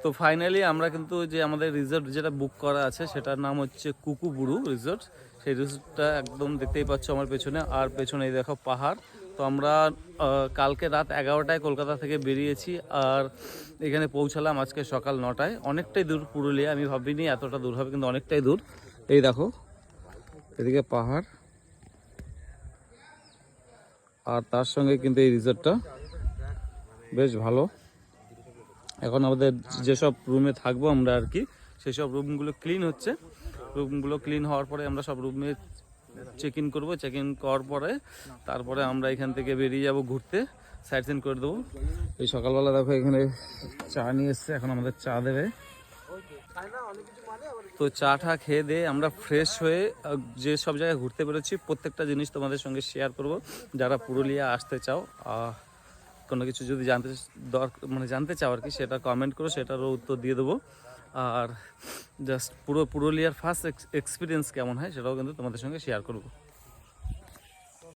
তো ফাইনালি আমরা কিন্তু যে আমাদের রিসর্ট যেটা বুক করা আছে সেটার নাম হচ্ছে কুকুবুরু রিসর্ট। সেই রিসর্টটা একদম দেখতেই পাচ্ছ আমার পেছনে, আর পেছনে এই দেখো পাহাড়। তো আমরা কালকে রাত 11টায় কলকাতা থেকে বেরিয়েছি, আর এখানে পৌঁছালাম আজকে সকাল 9টায়। অনেকটাই দূর পুরুলিয়া, আমি ভাবিনি এতটা দূর হবে, কিন্তু অনেকটাই দূর। এই দেখো এদিকে পাহাড়, আর তার সঙ্গে কিন্তু এই রিসর্টটা বেশ ভালো। এখন আমাদের যেসব রুমে থাকবো আমরা আর কি, সেই সব রুমগুলো ক্লিন হচ্ছে। রুমগুলো ক্লিন হওয়ার পরে আমরা সব রুমে চেক ইন করবো। চেক ইন করার পরে তারপরে আমরা এখান থেকে বেরিয়ে যাব ঘুরতে, সাইট সিন করে দেবো। এই সকালবেলা দেখো এখানে চা নিয়ে এসছে, এখন আমাদের চা দেবে। তো চা টা খেয়ে দিয়ে আমরা ফ্রেশ হয়ে যে সব জায়গায় ঘুরতে বেরোচ্ছি প্রত্যেকটা জিনিস তোমাদের সঙ্গে শেয়ার করব। যারা পুরুলিয়া আসতে চাও, কোনো কিছু যদি জানতে চাও আর কি, সেটা কমেন্ট করো, সেটারও উত্তর দিয়ে দেবো। আর জাস্ট পুরো পুরুলিয়ার ফার্স্ট এক্সপিরিয়েন্স কেমন হয় সেটাও কিন্তু তোমাদের সঙ্গে শেয়ার করব।